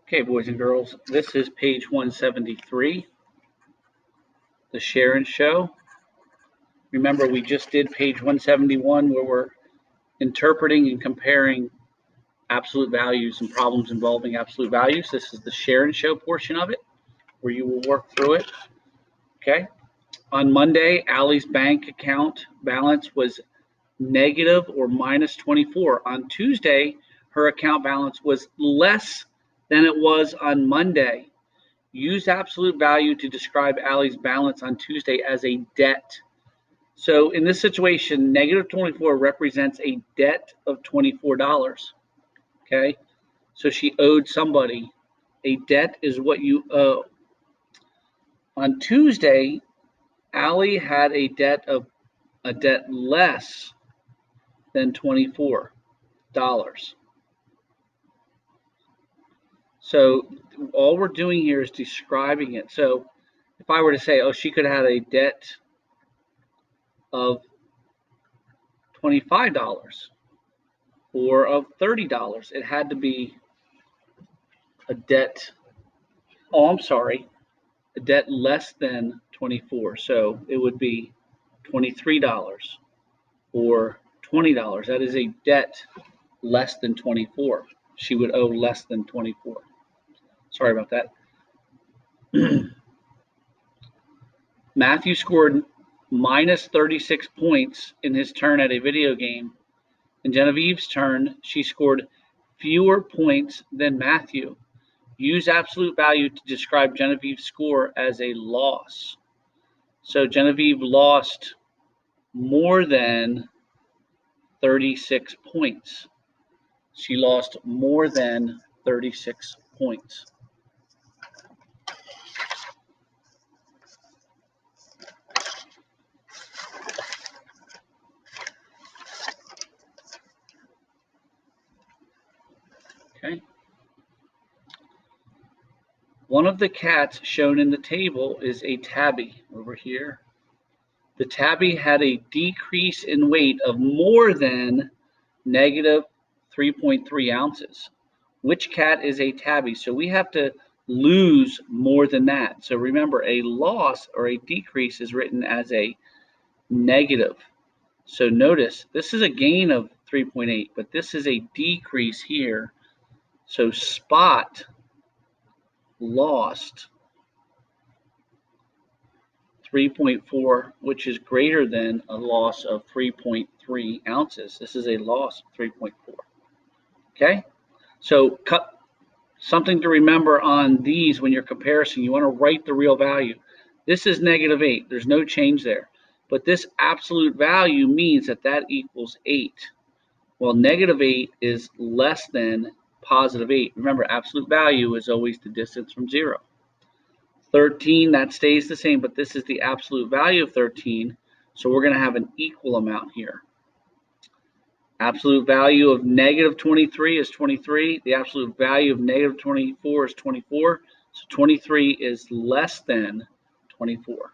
Okay, boys and girls, this is page 173, the Sharon Show. Remember, we just did page 171 where we're interpreting and comparing absolute values and problems involving absolute values. This is the Sharon Show portion of it where you will work through it. Okay. On Monday, Allie's bank account balance was negative or minus 24. On Tuesday, her account balance was less than it was on Monday. Use absolute value to describe Allie's balance on Tuesday as a debt. So in this situation, negative 24 represents a debt of $24. Okay, so she owed somebody. A debt is what you owe. On Tuesday, Allie had a debt less than $24. So all we're doing here is describing it. So if I were to say, oh, she could have had a debt of $25 or of $30, it had to be a debt, oh, I'm sorry, a debt less than 24. So it would be $23 or $20. That is a debt less than 24. She would owe less than 24. Sorry about that. Matthew scored minus 36 points in his turn at a video game. In Genevieve's turn, she scored fewer points than Matthew. Use absolute value to describe Genevieve's score as a loss. So Genevieve lost more than 36 points. She lost more than 36 points. Okay. One of the cats shown in the table is a tabby over here. The tabby had a decrease in weight of more than negative 3.3 ounces. Which cat is a tabby? So we have to lose more than that. So remember, a loss or a decrease is written as a negative. So notice this is a gain of 3.8, but this is a decrease here. So Spot lost 3.4, which is greater than a loss of 3.3 ounces. This is a loss of 3.4. Okay, so something to remember on these when you're comparison. You want to write the real value. This is negative 8. There's no change there. But this absolute value means that that equals 8. Well, negative 8 is less than positive 8. Remember, absolute value is always the distance from 0. 13, that stays the same, but this is the absolute value of 13. So we're going to have an equal amount here. Absolute value of negative 23 is 23. The absolute value of negative 24 is 24. So 23 is less than 24.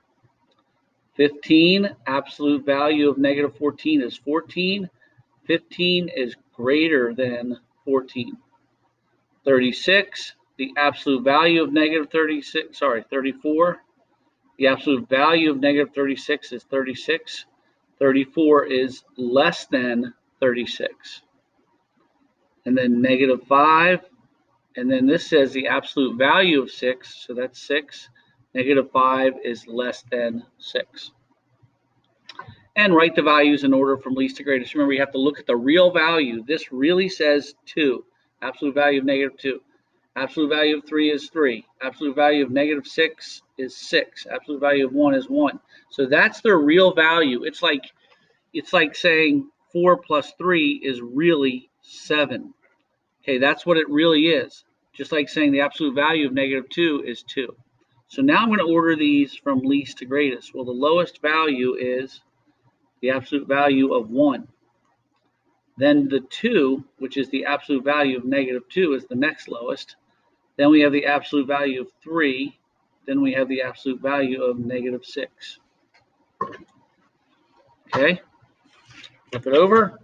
15, absolute value of negative 14 is 14. 15 is greater than 14. 36, the absolute value of negative 34. The absolute value of negative 36 is 36. 34 is less than 36. And then negative 5. And then this says the absolute value of 6. So that's 6. Negative 5 is less than 6. And write the values in order from least to greatest. Remember, you have to look at the real value. This really says 2. Absolute value of negative 2. Absolute value of 3 is 3. Absolute value of negative 6 is 6. Absolute value of 1 is 1. So that's their real value. It's like saying 4 plus 3 is really 7. Okay, that's what it really is. Just like saying the absolute value of negative 2 is 2. So now I'm going to order these from least to greatest. Well, the lowest value is the absolute value of 1. Then the 2, which is the absolute value of negative 2, is the next lowest. Then we have the absolute value of 3. Then we have the absolute value of negative 6. Okay, flip it over.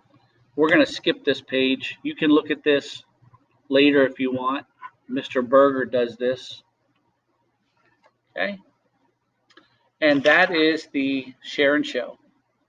We're going to skip this page. You can look at this later if you want. Mr. Berger does this. Okay. And that is the share and show.